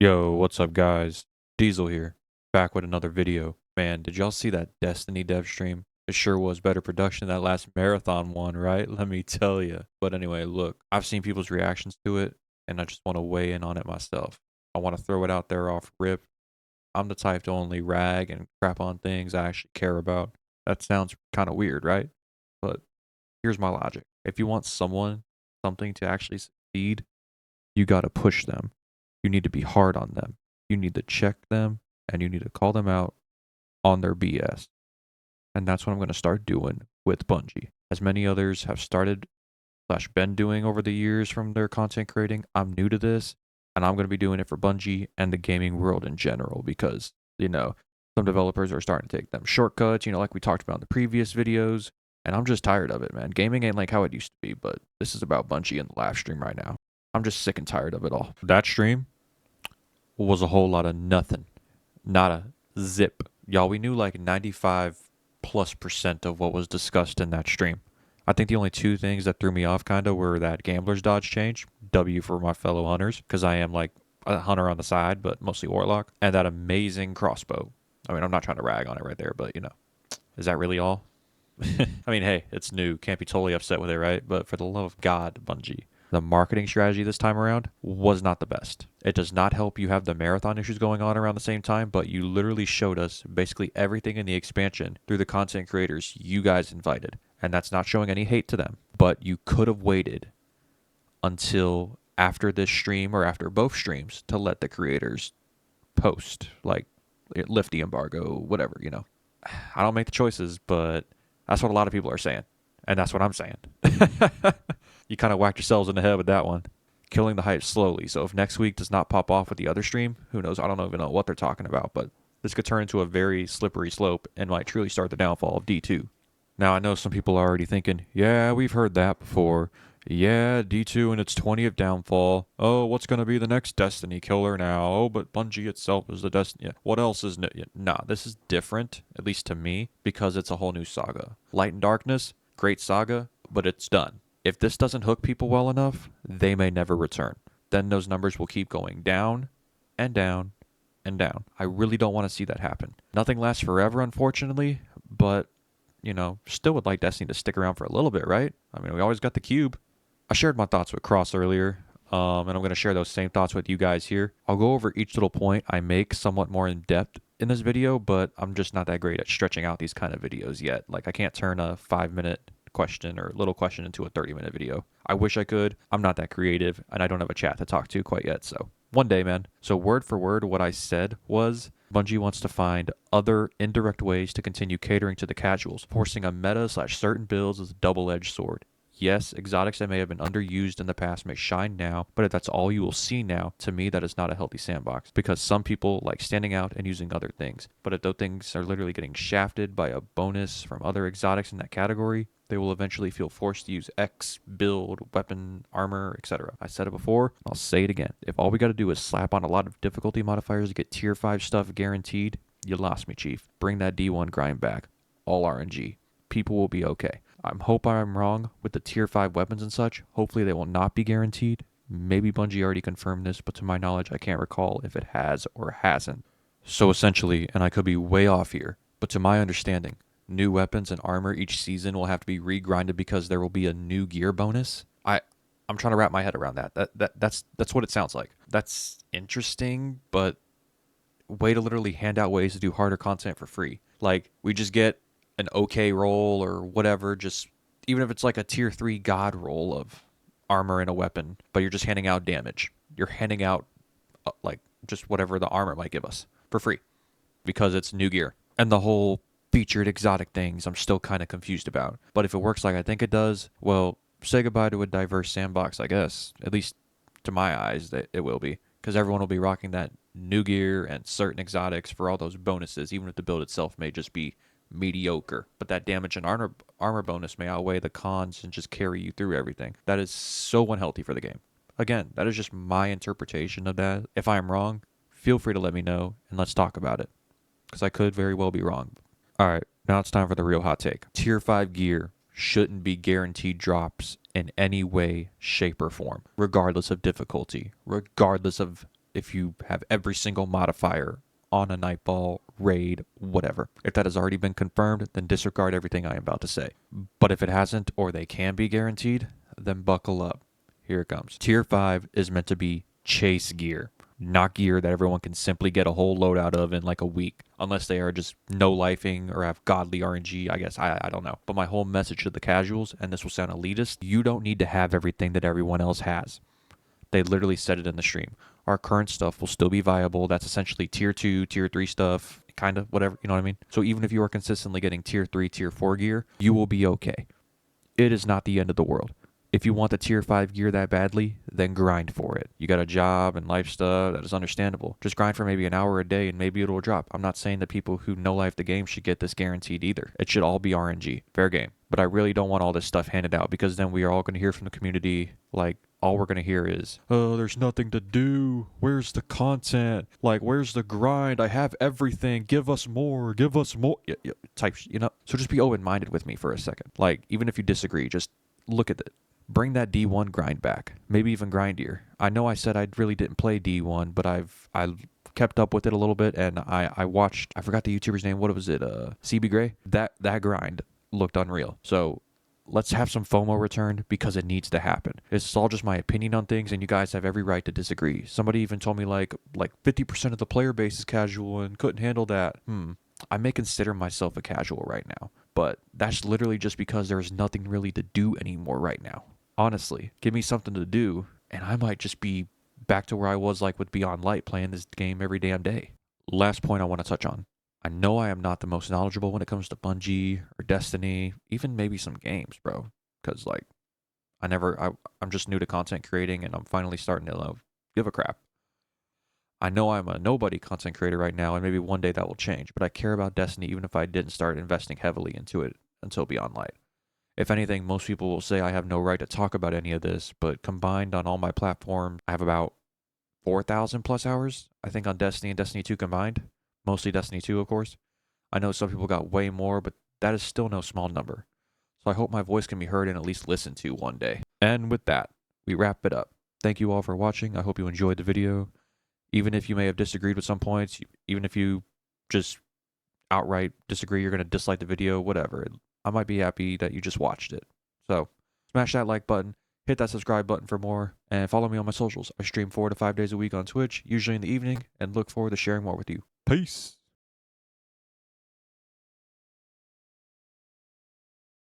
Yo, what's up, guys? Diesel here, back with another video. Man, did y'all see that Destiny dev stream? It sure was better production than that last marathon one, right? Let me tell you. But anyway, look, I've seen people's reactions to it, and I just want to weigh in on it myself. I want to throw it out there off rip. I'm the type to only rag and crap on things I actually care about. That sounds kind of weird, right? But here's my logic. If you want something to actually succeed, you got to push them. You need to be hard on them. You need to check them and you need to call them out on their BS. And that's what I'm going to start doing with Bungie. As many others have started slash been doing over the years from their content creating, I'm new to this and I'm going to be doing it for Bungie and the gaming world in general because, some developers are starting to take them shortcuts, like we talked about in the previous videos. And I'm just tired of it, man. Gaming ain't like how it used to be, but this is about Bungie and the live stream right now. I'm just sick and tired of it all. That stream was a whole lot of nothing. Not a zip. Y'all, we knew like 95+% of what was discussed in that stream. I think the only two things that threw me off kind of were that gambler's dodge change, W for my fellow hunters, because I am like a hunter on the side, but mostly warlock, and that amazing crossbow. I mean, I'm not trying to rag on it right there, but is that really all? I mean, hey, it's new. Can't be totally upset with it, right? But for the love of God, Bungie, the marketing strategy this time around was not the best. It does not help you have the marathon issues going on around the same time, but you literally showed us basically everything in the expansion through the content creators you guys invited. And that's not showing any hate to them. But you could have waited until after this stream or after both streams to let the creators post, like lift the embargo, whatever. I don't make the choices, but that's what a lot of people are saying. And that's what I'm saying. You kind of whacked yourselves in the head with that one. Killing the hype slowly. So if next week does not pop off with the other stream, who knows? I don't even know what they're talking about, but this could turn into a very slippery slope and might truly start the downfall of D2. Now, I know some people are already thinking, yeah, we've heard that before. Yeah, D2 and its 20th downfall. Oh, what's going to be the next Destiny killer now? Oh, but Bungie itself is the Destiny. Yeah. What else is new? Nah, this is different, at least to me, because it's a whole new saga. Light and Darkness, great saga, but it's done. If this doesn't hook people well enough, they may never return. Then those numbers will keep going down and down and down. I really don't want to see that happen. Nothing lasts forever, unfortunately, but, still would like Destiny to stick around for a little bit, right? I mean, we always got the cube. I shared my thoughts with Cross earlier, and I'm going to share those same thoughts with you guys here. I'll go over each little point I make somewhat more in depth in this video, but I'm just not that great at stretching out these kind of videos yet. Like, I can't turn a 5-minute question or little question into a 30-minute video. I wish I could. I'm not that creative, and I don't have a chat to talk to quite yet, so one day, man. So word for word, what I said was Bungie wants to find other indirect ways to continue catering to the casuals, forcing a meta slash certain builds as a double-edged sword. Yes, exotics that may have been underused in the past may shine now, but if that's all you will see now, to me that is not a healthy sandbox, because some people like standing out and using other things. But if those things are literally getting shafted by a bonus from other exotics in that category, they will eventually feel forced to use X, build, weapon, armor, etc. I said it before, I'll say it again. If all we gotta do is slap on a lot of difficulty modifiers to get tier 5 stuff guaranteed, you lost me, Chief. Bring that D1 grind back. All RNG. People will be okay. I hope I'm wrong with the tier 5 weapons and such. Hopefully they will not be guaranteed. Maybe Bungie already confirmed this, but to my knowledge, I can't recall if it has or hasn't. So essentially, and I could be way off here, but to my understanding, new weapons and armor each season will have to be regrinded because there will be a new gear bonus. I'm trying to wrap my head around that. That's what it sounds like. That's interesting, but way to literally hand out ways to do harder content for free. Like, we just get an okay roll or whatever, just even if it's like a tier 3 god roll of armor and a weapon, but you're just handing out damage. You're handing out like just whatever the armor might give us for free because it's new gear. And the whole featured exotic things I'm still kind of confused about. But if it works like I think it does, well, say goodbye to a diverse sandbox, I guess. At least to my eyes, that it will be. Because everyone will be rocking that new gear and certain exotics for all those bonuses, even if the build itself may just be mediocre. But that damage and armor bonus may outweigh the cons and just carry you through everything. That is so unhealthy for the game. Again, that is just my interpretation of that. If I am wrong, feel free to let me know and let's talk about it. Because I could very well be wrong. Alright, now it's time for the real hot take. Tier 5 gear shouldn't be guaranteed drops in any way, shape, or form, regardless of difficulty, regardless of if you have every single modifier on a Nightball, raid, whatever. If that has already been confirmed, then disregard everything I am about to say. But if it hasn't, or they can be guaranteed, then buckle up. Here it comes. Tier 5 is meant to be chase gear, not gear that everyone can simply get a whole load out of in like a week, unless they are just no-lifing or have godly RNG, I guess. I don't know. But my whole message to the casuals, and this will sound elitist, you don't need to have everything that everyone else has. They literally said it in the stream. Our current stuff will still be viable. That's essentially tier 2, tier 3 stuff, kind of, whatever, you know what I mean? So even if you are consistently getting tier 3, tier 4 gear, you will be okay. It is not the end of the world. If you want the tier 5 gear that badly, then grind for it. You got a job and life stuff, that is understandable. Just grind for maybe an hour a day and maybe it'll drop. I'm not saying that people who no life the game should get this guaranteed either. It should all be RNG. Fair game. But I really don't want all this stuff handed out, because then we are all going to hear from the community, like, all we're going to hear is, oh, there's nothing to do. Where's the content? Like, where's the grind? I have everything. Give us more. Give us more. Type, you know? So just be open-minded with me for a second. Like, even if you disagree, just look at it. Bring that D1 grind back. Maybe even grindier. I know I said I really didn't play D1, but I kept up with it a little bit, and I watched, I forgot the YouTuber's name. What was it? CB Gray? That grind looked unreal. So let's have some FOMO returned, because it needs to happen. It's all just my opinion on things, and you guys have every right to disagree. Somebody even told me like 50% of the player base is casual and couldn't handle that. I may consider myself a casual right now, but that's literally just because there's nothing really to do anymore right now. Honestly, give me something to do, and I might just be back to where I was like with Beyond Light, playing this game every damn day. Last point I want to touch on. I know I am not the most knowledgeable when it comes to Bungie or Destiny, even maybe some games, bro. Because, like, I'm just new to content creating, and I'm finally starting to give a crap. I know I'm a nobody content creator right now, and maybe one day that will change, but I care about Destiny even if I didn't start investing heavily into it until Beyond Light. If anything, most people will say I have no right to talk about any of this, but combined on all my platforms, I have about 4,000 plus hours, I think, on Destiny and Destiny 2 combined. Mostly Destiny 2, of course. I know some people got way more, but that is still no small number. So I hope my voice can be heard and at least listened to one day. And with that, we wrap it up. Thank you all for watching. I hope you enjoyed the video. Even if you may have disagreed with some points, even if you just outright disagree, you're going to dislike the video, whatever. I might be happy that you just watched it. So smash that like button, hit that subscribe button for more, and follow me on my socials. I stream 4 to 5 days a week on Twitch, usually in the evening, and look forward to sharing more with you. Peace.